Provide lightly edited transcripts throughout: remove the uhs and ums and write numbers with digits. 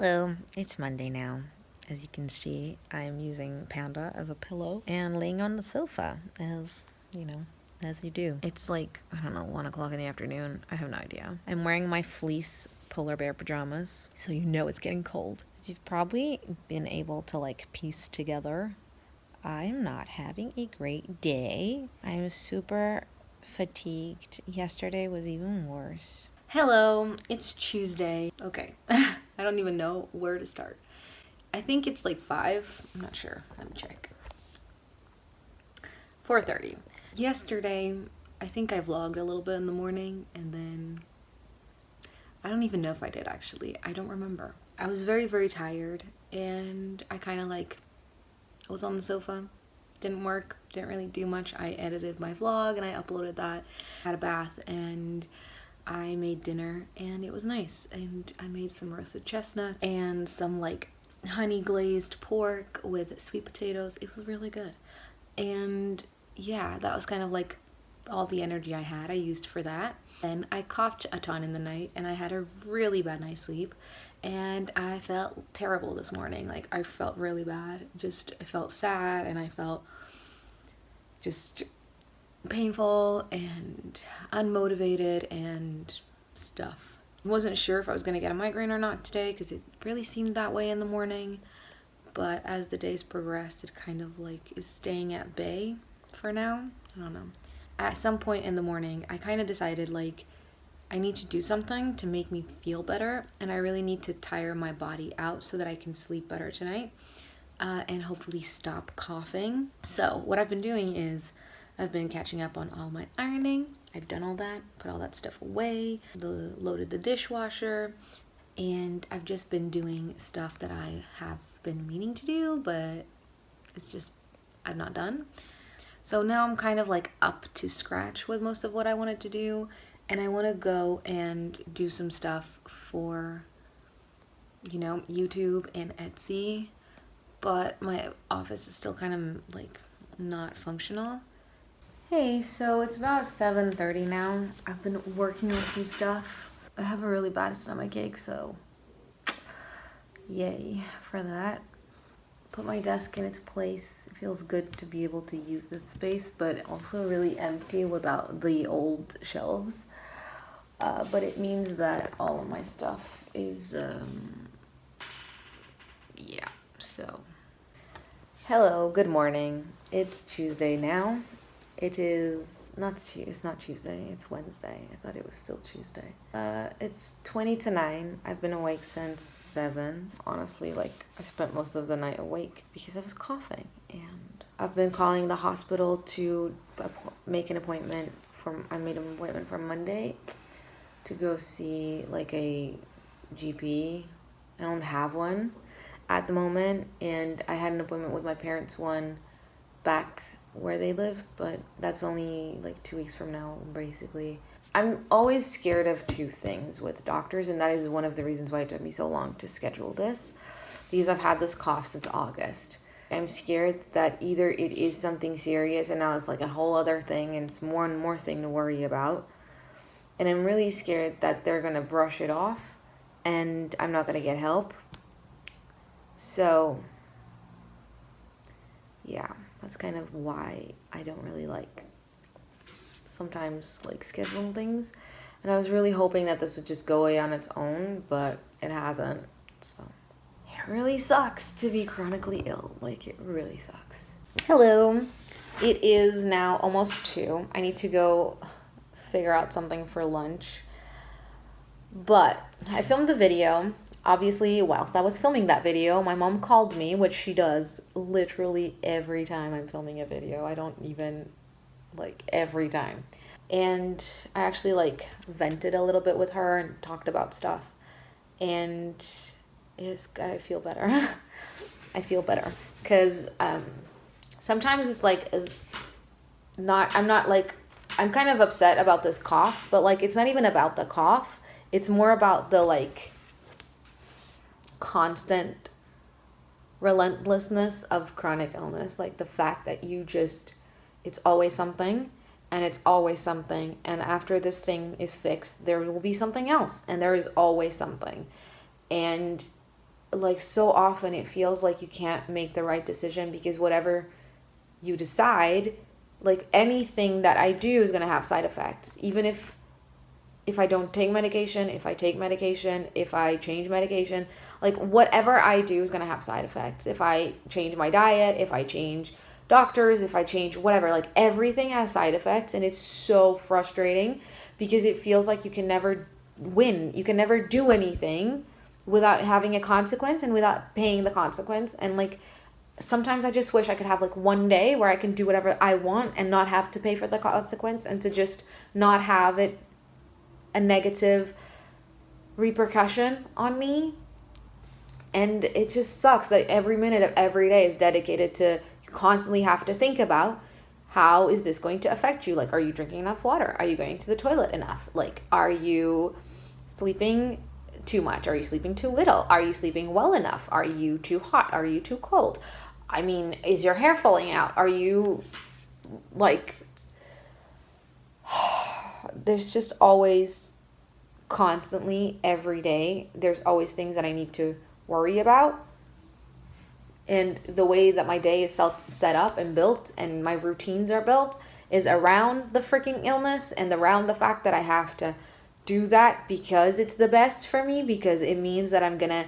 Hello, it's Monday now. As you can see, I'm using Panda as a pillow and laying on the sofa as you do. It's like, I don't know, 1 o'clock in the afternoon. I have no idea. I'm wearing my fleece polar bear pajamas, so you know it's getting cold. As you've probably been able to piece together, I'm not having a great day. I'm super fatigued. Yesterday was even worse. Hello, it's Tuesday. Okay, I don't even know where to start. I think it's like 5. I'm not sure. Let me check. 4:30. Yesterday, I think I vlogged a little bit in the morning, and then I don't even know if I did actually. I don't remember. I was very, very tired, and I kind of was on the sofa. Didn't work, didn't really do much. I edited my vlog and I uploaded that. Had a bath and I made dinner and it was nice. And I made some roasted chestnuts and some honey glazed pork with sweet potatoes. It was really good. And yeah, that was kind of all the energy I had I used for that. Then I coughed a ton in the night and I had a really bad night's sleep. And I felt terrible this morning. I felt really bad. I felt sad and I felt just painful and unmotivated and stuff. I wasn't sure if I was going to get a migraine or not today because it really seemed that way in the morning. But as the days progressed, it kind of is staying at bay for now. I don't know. At some point in the morning, I kind of decided I need to do something to make me feel better, and I really need to tire my body out so that I can sleep better tonight and hopefully stop coughing. So what I've been doing is I've been catching up on all my ironing. I've done all that, put all that stuff away, loaded the dishwasher, and I've just been doing stuff that I have been meaning to do, but it's just I've not done. So now I'm kind of up to scratch with most of what I wanted to do. And I want to go and do some stuff for, YouTube and Etsy. But my office is still kind of not functional. Hey, so it's about 7:30 now. I've been working on some stuff. I have a really bad stomachache, so yay for that. Put my desk in its place. It feels good to be able to use this space, but also really empty without the old shelves. But it means that all of my stuff is, so. Hello, good morning. It's Tuesday now. It's not Tuesday, it's Wednesday. I thought it was still Tuesday. It's 20 to 9. I've been awake since 7. Honestly, I spent most of the night awake because I was coughing. And I've been calling the hospital to make an appointment I made an appointment for Monday to go see a GP. I don't have one at the moment, and I had an appointment with my parents one back where they live, but that's only 2 weeks from now, basically. I'm always scared of two things with doctors, and that is one of the reasons why it took me so long to schedule this, because I've had this cough since August. I'm scared that either it is something serious and now it's a whole other thing and it's more and more thing to worry about. And I'm really scared that they're going to brush it off and I'm not going to get help. So, yeah, that's kind of why I don't really sometimes scheduling things. And I was really hoping that this would just go away on its own, but it hasn't. So, it really sucks to be chronically ill. It really sucks. Hello. It is now almost 2. I need to go figure out something for lunch. But I filmed a video. Obviously, whilst I was filming that video, my mom called me, which she does literally every time I'm filming a video. I don't even, every time. And I actually, vented a little bit with her and talked about stuff. And I feel better. I feel better. Because sometimes it's, I'm kind of upset about this cough, but, it's not even about the cough. It's more about the, constant relentlessness of chronic illness. The fact that it's always something, and it's always something, and after this thing is fixed, there will be something else, and there is always something. And like so often it feels like you can't make the right decision because whatever you decide, like anything that I do is going to have side effects. Even if I don't take medication, if I take medication, if I change medication, like whatever I do is going to have side effects. If I change my diet, if I change doctors, if I change whatever, like everything has side effects, and it's so frustrating because it feels like you can never win. You can never do anything without having a consequence and without paying the consequence. And like sometimes I just wish I could have like one day where I can do whatever I want and not have to pay for the consequence, and to just not have it a negative repercussion on me. And it just sucks that every minute of every day is dedicated to, you constantly have to think about, how is this going to affect you? Like, are you drinking enough water? Are you going to the toilet enough? Like, are you sleeping too much? Are you sleeping too little? Are you sleeping well enough? Are you too hot? Are you too cold? I mean, is your hair falling out? Are you like, there's just always, constantly, every day, there's always things that I need to worry about. And the way that my day is set up and built and my routines are built is around the freaking illness and around the fact that I have to do that because it's the best for me, because it means that I'm gonna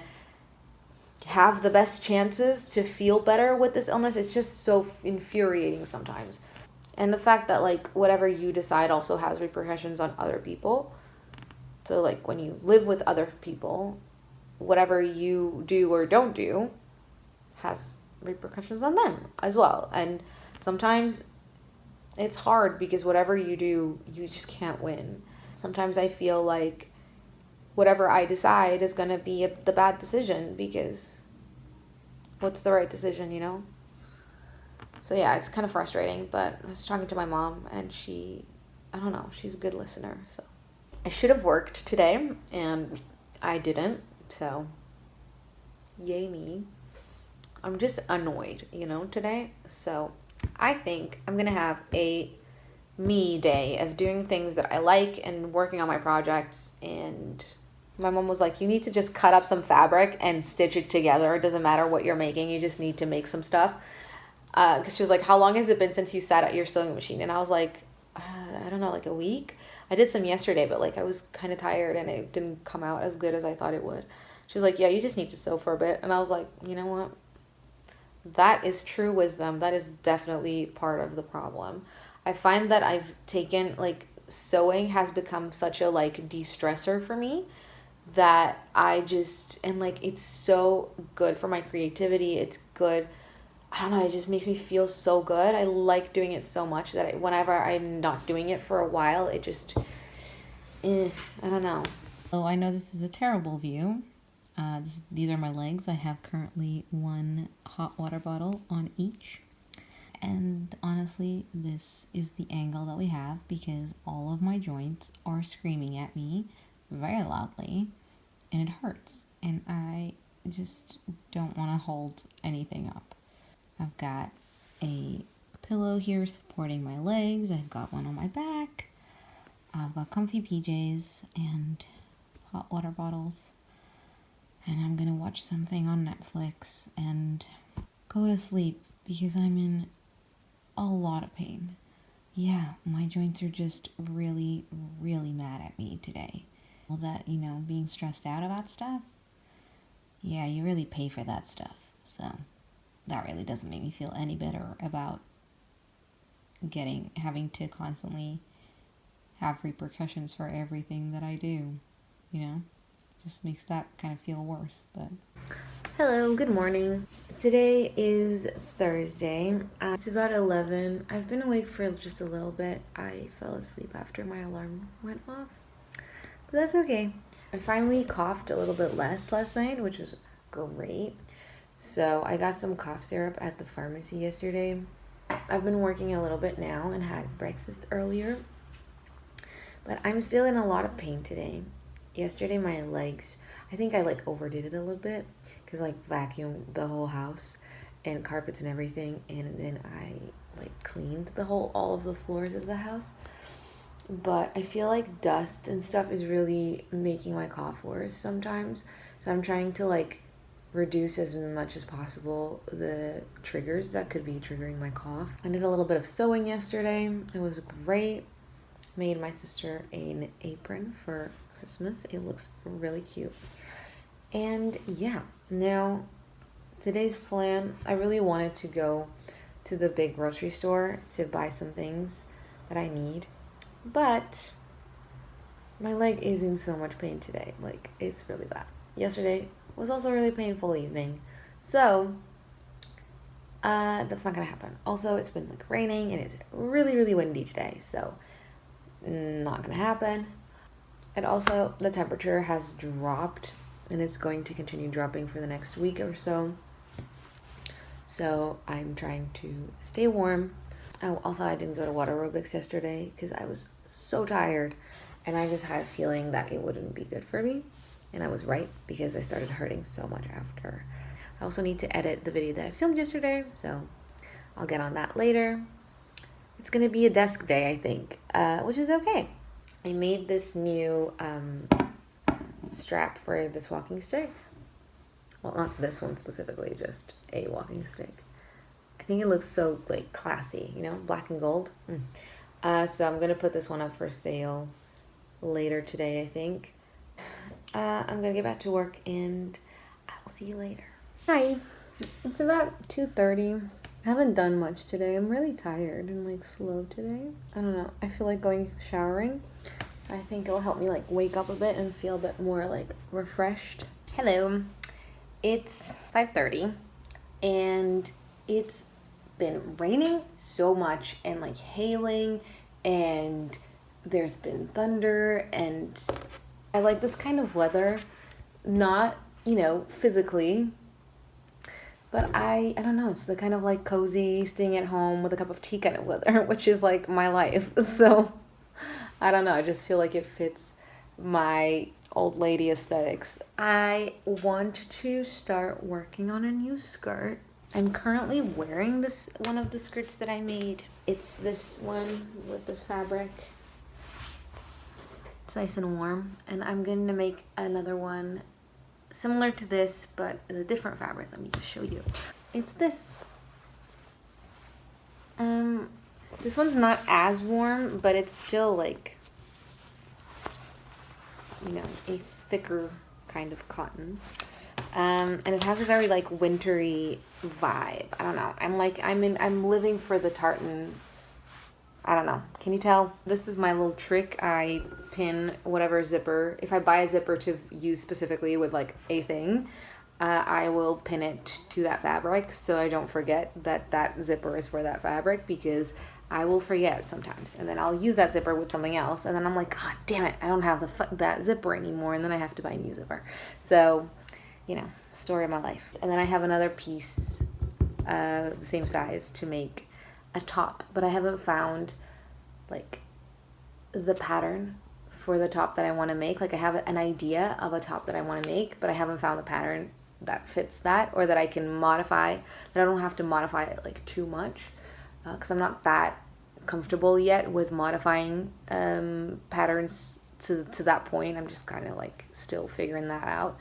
have the best chances to feel better with this illness. It's just so infuriating sometimes. And the fact that like whatever you decide also has repercussions on other people. So like when you live with other people, whatever you do or don't do has repercussions on them as well. And sometimes it's hard because whatever you do, you just can't win. Sometimes I feel like whatever I decide is going to be the bad decision, because what's the right decision, you know? So yeah, it's kind of frustrating, but I was talking to my mom and I don't know, she's a good listener. So I should have worked today and I didn't. So yay me. I'm just annoyed, you know, today. So I think I'm going to have a me day of doing things that I like and working on my projects. And my mom was like, you need to just cut up some fabric and stitch it together. It doesn't matter what you're making. You just need to make some stuff. Because she was like, how long has it been since you sat at your sewing machine? And I was like, I don't know, like a week. I did some yesterday, but like I was kind of tired and it didn't come out as good as I thought it would. She was like, yeah, you just need to sew for a bit. And I was like, you know what? That is true wisdom. That is definitely part of the problem. I find that I've taken, like, sewing has become such a, like, de-stressor for me that I just, and, like, it's so good for my creativity. It's good. I don't know. It just makes me feel so good. I like doing it so much that whenever I'm not doing it for a while, it just, I don't know. Oh, I know this is a terrible view. These are my legs. I have currently one hot water bottle on each. And honestly, this is the angle that we have because all of my joints are screaming at me very loudly and it hurts. And I just don't want to hold anything up. I've got a pillow here supporting my legs. I've got one on my back. I've got comfy PJs and hot water bottles. And I'm going to watch something on Netflix and go to sleep because I'm in a lot of pain. Yeah, my joints are just really, really mad at me today. All that, you know, being stressed out about stuff. Yeah, you really pay for that stuff. So that really doesn't make me feel any better about having to constantly have repercussions for everything that I do, you know? Just makes that kind of feel worse. But hello, good morning. Today is Thursday. It's about 11. I've been awake for just a little bit. I fell asleep after my alarm went off, but that's okay. I finally coughed a little bit less last night, which was great. So I got some cough syrup at the pharmacy yesterday. I've been working a little bit now and had breakfast earlier, but I'm still in a lot of pain today. Yesterday my legs, I think I like overdid it a little bit because like vacuumed the whole house and carpets and everything, and then I like cleaned all of the floors of the house. But I feel like dust and stuff is really making my cough worse sometimes. So I'm trying to like reduce as much as possible the triggers that could be triggering my cough. I did a little bit of sewing yesterday. It was great. Made my sister an apron for Christmas. It looks really cute. And yeah, now today's plan, I really wanted to go to the big grocery store to buy some things that I need, but my leg is in so much pain today. Like, it's really bad. Yesterday was also a really painful evening, so that's not gonna happen. Also, it's been like raining and it's really, really windy today, so not gonna happen. And also, the temperature has dropped and it's going to continue dropping for the next week or so. So I'm trying to stay warm. Oh, also, I didn't go to water aerobics yesterday because I was so tired and I just had a feeling that it wouldn't be good for me. And I was right because I started hurting so much after. I also need to edit the video that I filmed yesterday, so I'll get on that later. It's gonna be a desk day, I think, which is okay. I made this new strap for this walking stick. Well, not this one specifically, just a walking stick. I think it looks so like classy, you know, black and gold. So I'm gonna put this one up for sale later today, I think. I'm gonna get back to work and I will see you later. Hi, it's about 2:30. I haven't done much today. I'm really tired and like slow today. I don't know. I feel like going showering. I think it'll help me like wake up a bit and feel a bit more like refreshed. Hello. It's 5:30 and it's been raining so much and like hailing and there's been thunder, and I like this kind of weather, not, you know, physically, but I don't know, it's the kind of like cozy, staying at home with a cup of tea kind of weather, which is like my life. So I don't know, I just feel like it fits my old lady aesthetics. I want to start working on a new skirt. I'm currently wearing this one of the skirts that I made. It's this one with this fabric. It's nice and warm, and I'm going to make another one similar to this but a different fabric. Let me just show you. It's this. This one's not as warm, but it's still like, you know, a thicker kind of cotton. And it has a very like wintry vibe. I don't know. I'm living for the tartan. I don't know. Can you tell? This is my little trick. I pin whatever zipper. If I buy a zipper to use specifically with like a thing, I will pin it to that fabric so I don't forget that that zipper is for that fabric, because I will forget sometimes, and then I'll use that zipper with something else, and then I'm like, God damn it, I don't have that zipper anymore, and then I have to buy a new zipper. So, you know, story of my life. And then I have another piece the same size to make a top, but I haven't found like the pattern for the top that I want to make. Like, I have an idea of a top that I want to make, but I haven't found the pattern that fits that, or that I can modify, that I don't have to modify it like too much, because I'm not that comfortable yet with modifying patterns to that point. I'm just kind of like still figuring that out.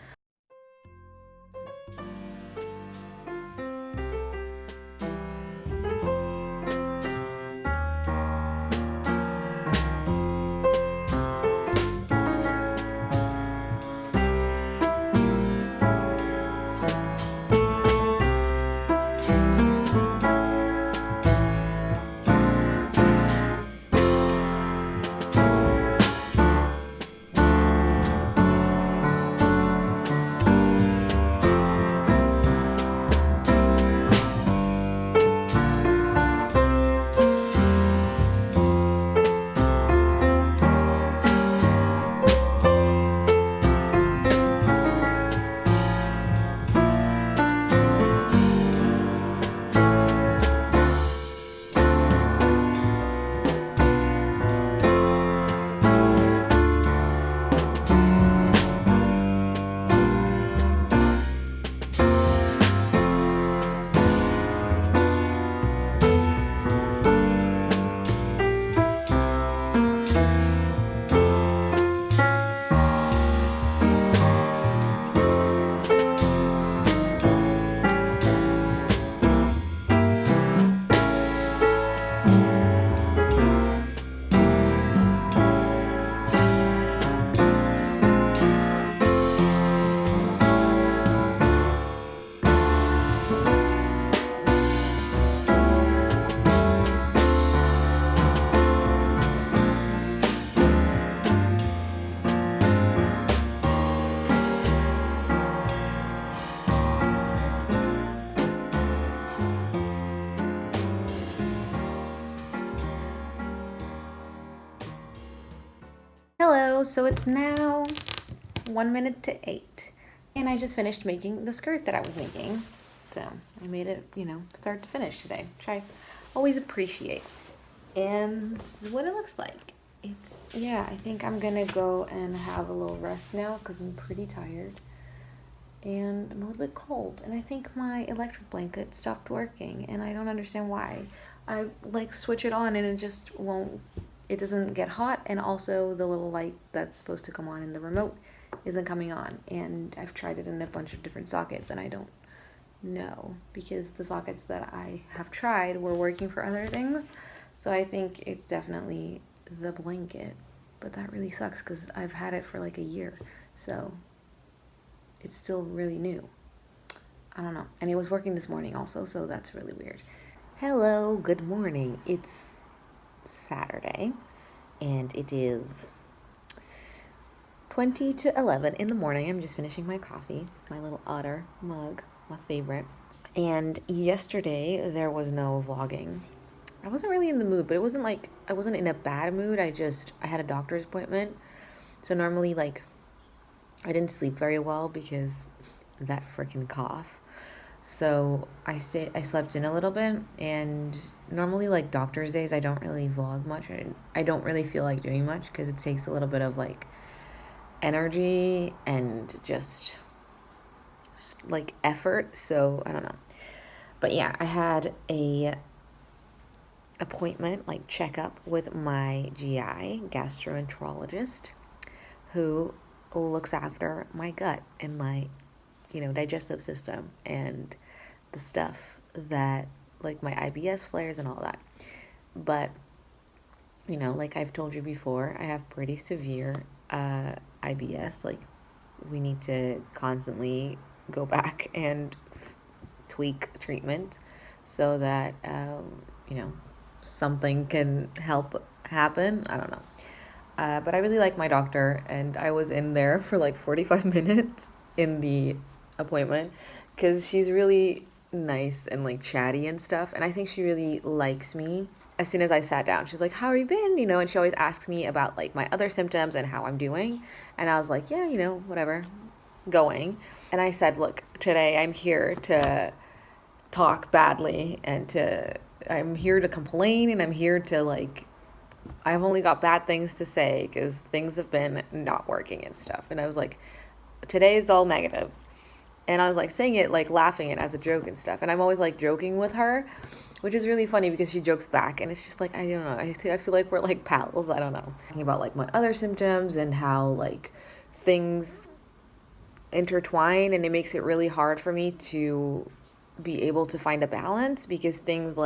Hello, so it's now 1 minute to 8. And I just finished making the skirt that I was making. So I made it, start to finish today, which I always appreciate. And this is what it looks like. I think I'm gonna go and have a little rest now because I'm pretty tired. And I'm a little bit cold. And I think my electric blanket stopped working and I don't understand why. I switch it on and it just won't, it doesn't get hot, and also the little light that's supposed to come on in the remote isn't coming on. And I've tried it in a bunch of different sockets and I don't know, because the sockets that I have tried were working for other things. So I think it's definitely the blanket, but that really sucks because I've had it for like a year, so it's still really new. I don't know. And it was working this morning also, so that's really weird. Hello, good morning. It's Saturday, and it is 20 to 11 in the morning. I'm just finishing my coffee, my little otter mug, my favorite. And yesterday there was no vlogging. I wasn't really in the mood, but it wasn't like I wasn't in a bad mood. I had a doctor's appointment. So normally I didn't sleep very well because that freaking cough. So I slept in a little bit, and normally doctor's days I don't really vlog much. I don't really feel like doing much because it takes a little bit of energy and just effort. So I don't know. But yeah, I had a appointment, checkup with my GI, gastroenterologist, who looks after my gut and my digestive system and the stuff that my IBS flares and all that. But I've told you before, I have pretty severe IBS. We need to constantly go back and tweak treatment so that something can help happen. I don't know. But I really like my doctor, and I was in there for 45 minutes in the appointment because she's really nice and chatty and stuff, and I think she really likes me. As soon as I sat down, she's like, how have you been? And she always asks me about my other symptoms and how I'm doing, and I was like, yeah, whatever, going. And I said, look, today I'm here to talk badly and I'm here to complain, and I'm here to I've only got bad things to say because things have been not working and stuff. And I was like, today is all negatives. And I was saying it, laughing it as a joke and stuff. And I'm always joking with her, which is really funny because she jokes back. And it's just I don't know. I feel like we're pals. I don't know. Talking about my other symptoms and how things intertwine, and it makes it really hard for me to be able to find a balance, because things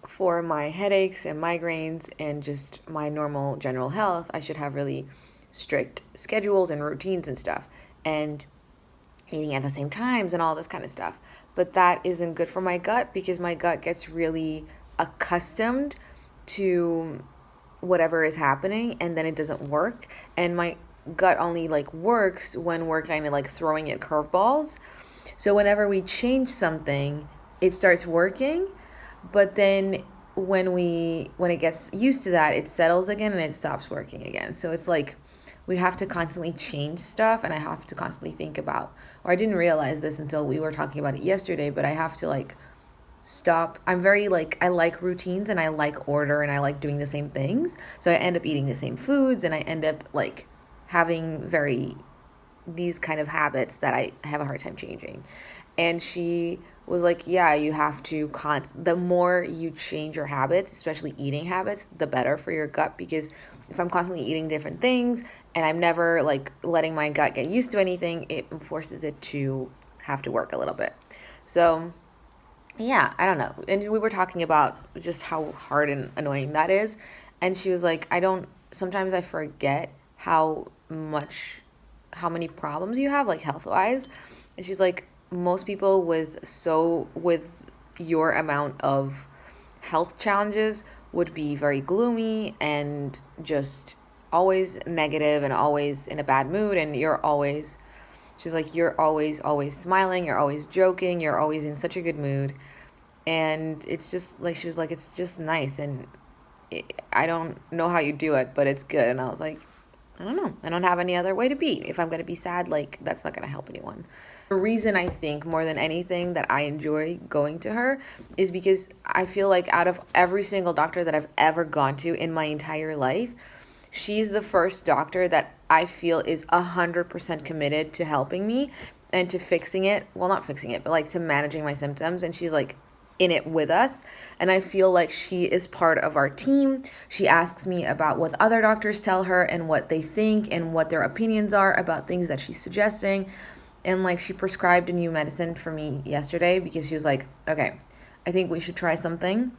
for my headaches and migraines and just my normal general health, I should have really strict schedules and routines and stuff, and eating at the same times and all this kind of stuff. But that isn't good for my gut because my gut gets really accustomed to whatever is happening, and then it doesn't work. And my gut only works when we're kind of throwing it curveballs. So whenever we change something, it starts working, but then when it gets used to that, it settles again and it stops working again. So it's we have to constantly change stuff, and I have to constantly think about, or I didn't realize this until we were talking about it yesterday, but I have to stop. I'm very I like routines, and I like order, and I like doing the same things. So I end up eating the same foods, and I end up having these kind of habits that I have a hard time changing. And she was like, yeah, you have to the more you change your habits, especially eating habits, the better for your gut. Because if I'm constantly eating different things and I'm never letting my gut get used to anything, it forces it to have to work a little bit. So yeah, I don't know. And we were talking about just how hard and annoying that is. And she was like, sometimes I forget how many problems you have, health-wise. And she's like, most people with your amount of health challenges would be very gloomy and just always negative and always in a bad mood, and she's like, you're always smiling, you're always joking, you're always in such a good mood. And it's just she was like, it's just nice. And I don't know how you do it, but it's good. And I was like, I don't know. I don't have any other way to be. If I'm going to be sad, like, that's not going to help anyone. The reason I think more than anything that I enjoy going to her is because I feel like out of every single doctor that I've ever gone to in my entire life, she's the first doctor that I feel is 100% committed to helping me and to fixing it. Well, not fixing it, but like to managing my symptoms. And she's like in it with us. And I feel like she is part of our team. She asks me about what other doctors tell her and what they think and what their opinions are about things that she's suggesting. And like she prescribed a new medicine for me yesterday because she was like, okay, I think we should try something,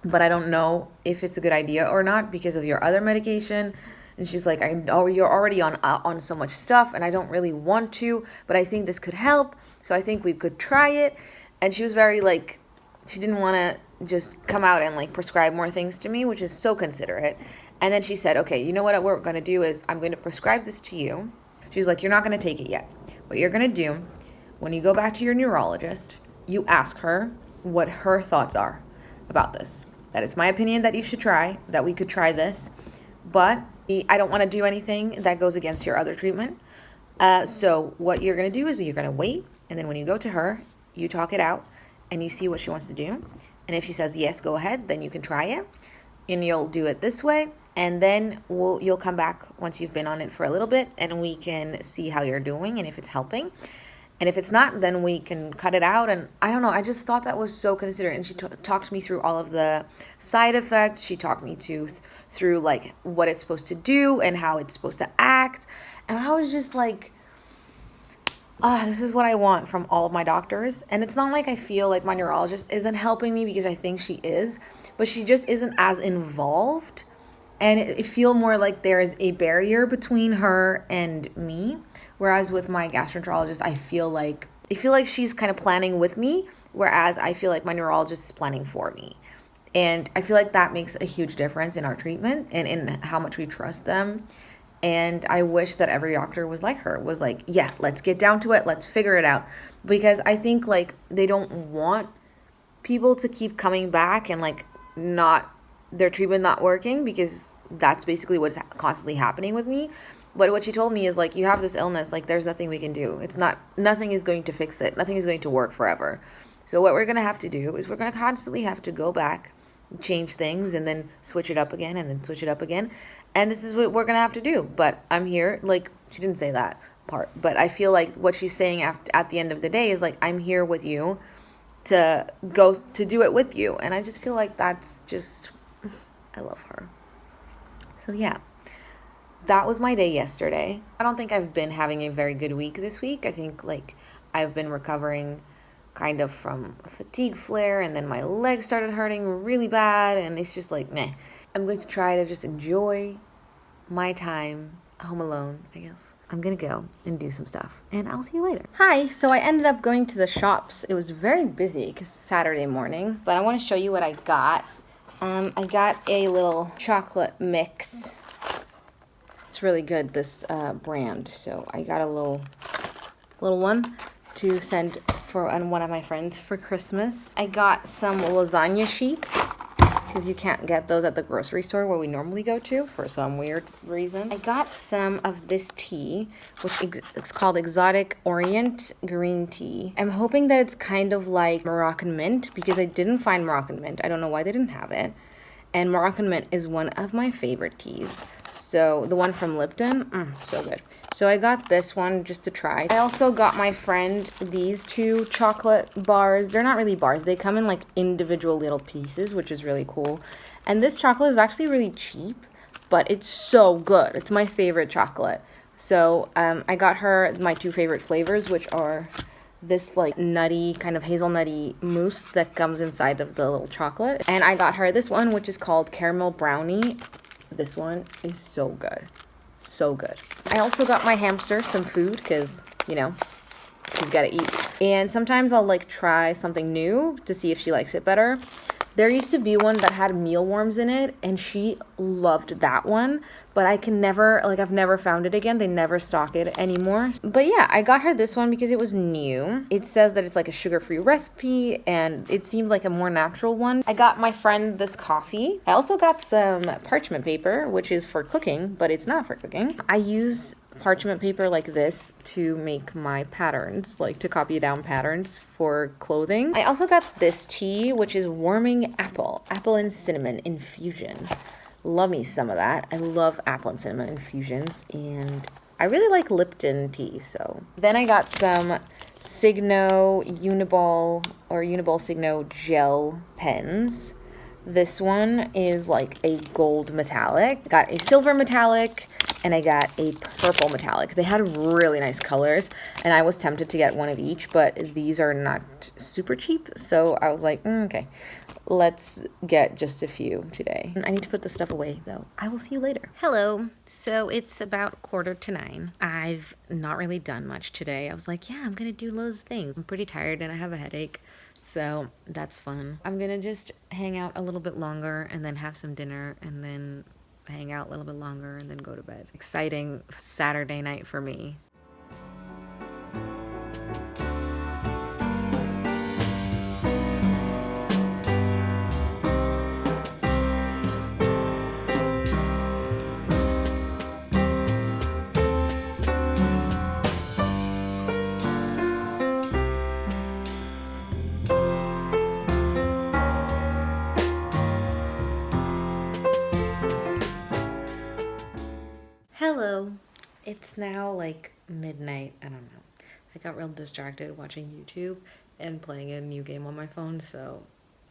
but I don't know if it's a good idea or not because of your other medication. And she's like, you're already on so much stuff and I don't really want to, but I think this could help. So I think we could try it. And she was very like, she didn't want to just come out and like prescribe more things to me, which is so considerate. And then she said, okay, you know what we're going to do is I'm going to prescribe this to you. She's like, you're not going to take it yet. What you're going to do when you go back to your neurologist, you ask her what her thoughts are about this. That it's my opinion that you should try, that we could try this, but I don't want to do anything that goes against your other treatment. So what you're going to do is you're going to wait, and then when you go to her, you talk it out, and you see what she wants to do. And if she says, yes, go ahead, then you can try it, and you'll do it this way. And then you'll come back once you've been on it for a little bit and we can see how you're doing and if it's helping. And if it's not, then we can cut it out. And I don't know, I just thought that was so considerate. And she talked me through all of the side effects. She talked me through like what it's supposed to do and how it's supposed to act. And I was just like, this is what I want from all of my doctors. And it's not like I feel like my neurologist isn't helping me because I think she is, but she just isn't as involved. And it feel more like there is a barrier between her and me. Whereas with my gastroenterologist, I feel like she's kind of planning with me, whereas I feel like my neurologist is planning for me. And I feel like that makes a huge difference in our treatment and in how much we trust them. And I wish that every doctor was like her, was like, yeah, let's get down to it. Let's figure it out. Because I think like they don't want people to keep coming back and like their treatment not working, because that's basically what's constantly happening with me. But what she told me is like, you have this illness, like there's nothing we can do. Nothing is going to fix it. Nothing is going to work forever. So what we're going to have to do is we're going to constantly have to go back, change things, and then switch it up again, and then switch it up again. And this is what we're going to have to do. But I'm here, like, she didn't say that part, but I feel like what she's saying at the end of the day is like, I'm here with you to go to do it with you. And I just feel like that's just, I love her. So yeah, that was my day yesterday. I don't think I've been having a very good week this week. I think like I've been recovering kind of from a fatigue flare, and then my legs started hurting really bad, and it's just like, meh. I'm going to try to just enjoy my time home alone, I guess. I'm gonna go and do some stuff, and I'll see you later. Hi, so I ended up going to the shops. It was very busy because it's Saturday morning, but I want to show you what I got. I got a little chocolate mix. It's really good, this brand. So I got a little one to send for one of my friends for Christmas. I got some lasagna sheets, because you can't get those at the grocery store where we normally go to for some weird reason. I got some of this tea, which it's called Exotic Orient Green Tea. I'm hoping that it's kind of like Moroccan mint, because I didn't find Moroccan mint. I don't know why they didn't have it. And Moroccan mint is one of my favorite teas. So the one from Lipton, so good. So I got this one just to try. I also got my friend these two chocolate bars. They're not really bars. They come in like individual little pieces, which is really cool. And this chocolate is actually really cheap, but it's so good. It's my favorite chocolate. So I got her my two favorite flavors, which are this like nutty, kind of hazelnutty mousse that comes inside of the little chocolate. And I got her this one, which is called Caramel Brownie. This one is so good. So good. I also got my hamster some food because, you know, she's got to eat. And sometimes I'll like try something new to see if she likes it better. There used to be one that had mealworms in it, and she loved that one, but I can never, like, I've never found it again. They never stock it anymore. But yeah, I got her this one because it was new. It says that it's like a sugar-free recipe, and it seems like a more natural one. I got my friend this coffee. I also got some parchment paper, which is for cooking, but it's not for cooking. I use parchment paper like this to make my patterns, like to copy down patterns for clothing. I also got this tea, which is warming apple and cinnamon infusion. Love me some of that. I love apple and cinnamon infusions, and I really like Lipton tea. So then I got some Signo Uniball Signo gel pens. This one is like a gold metallic. I got a silver metallic, and I got a purple metallic. They had really nice colors, and I was tempted to get one of each, but these are not super cheap, so I was like, okay, let's get just a few today. I need to put this stuff away, though. I will see you later. Hello. So it's about 8:45. I've not really done much today. I was like, yeah, I'm gonna do loads of things. I'm pretty tired and I have a headache, so that's fun. I'm gonna just hang out a little bit longer and then have some dinner and then hang out a little bit longer and then go to bed. Exciting Saturday night for me. Hello. It's now like midnight. I don't know. I got real distracted watching YouTube and playing a new game on my phone, so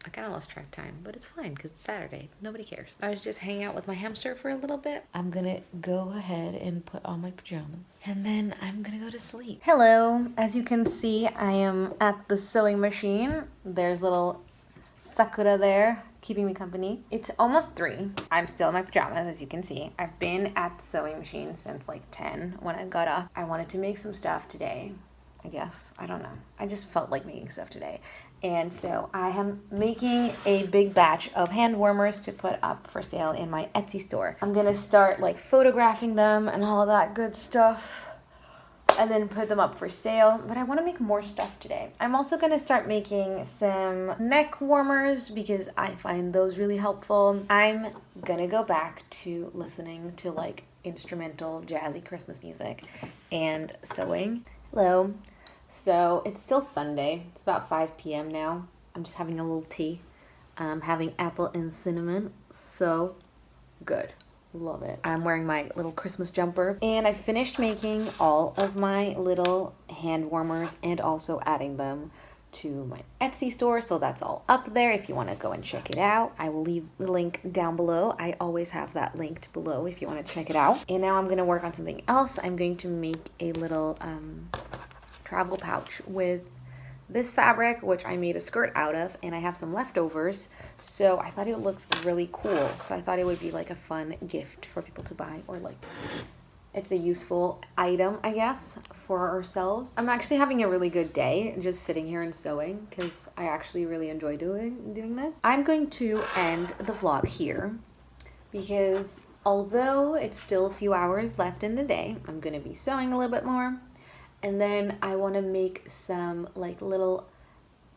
I kind of lost track of time, but it's fine because it's Saturday. Nobody cares. I was just hanging out with my hamster for a little bit. I'm gonna go ahead and put on my pajamas, and then I'm gonna go to sleep. Hello. As you can see, I am at the sewing machine. There's little Sakura there, keeping me company. It's almost 3. I'm still in my pajamas, as you can see. I've been at the sewing machine since like 10 when I got up. I wanted to make some stuff today, I guess. I don't know. I just felt like making stuff today. And so I am making a big batch of hand warmers to put up for sale in my Etsy store. I'm gonna start like photographing them and all of that good stuff, and then put them up for sale. But I want to make more stuff today. I'm also going to start making some neck warmers because I find those really helpful. I'm going to go back to listening to like instrumental jazzy Christmas music and sewing. Hello. So it's still Sunday. It's about 5 p.m. now. I'm just having a little tea. I'm having apple and cinnamon. So good. Love it. I'm wearing my little Christmas jumper, and I finished making all of my little hand warmers and also adding them to my Etsy store, so that's all up there if you want to go and check it out. I will leave the link down below. I always have that linked below if you want to check it out. And now I'm going to work on something else. I'm going to make a little travel pouch with this fabric, which I made a skirt out of, and I have some leftovers, so I thought it looked really cool. So I thought it would be like a fun gift for people to buy, or like it's a useful item, I guess, for ourselves. I'm actually having a really good day just sitting here and sewing because I actually really enjoy doing this. I'm going to end the vlog here because although it's still a few hours left in the day, I'm going to be sewing a little bit more. And then I want to make some like little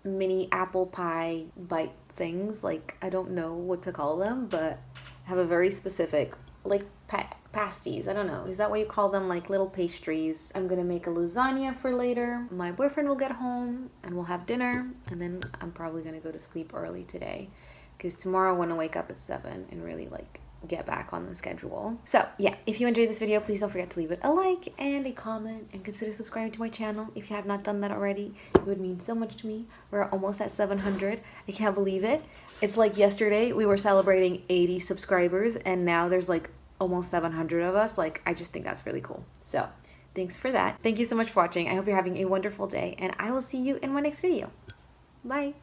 mini apple pie bite things. Like, I don't know what to call them, but I have a very specific, like pasties. I don't know. Is that what you call them? Like little pastries. I'm going to make a lasagna for later. My boyfriend will get home and we'll have dinner. And then I'm probably going to go to sleep early today because tomorrow I want to wake up at 7 and really like get back on the schedule. So yeah, if you enjoyed this video, please don't forget to leave it a like and a comment, and consider subscribing to my channel if you have not done that already. It would mean so much to me. We're almost at 700. I can't believe it. It's like yesterday we were celebrating 80 subscribers and now there's like almost 700 of us. Like, I just think that's really cool. So thanks for that. Thank you so much for watching. I hope you're having a wonderful day, and I will see you in my next video. Bye.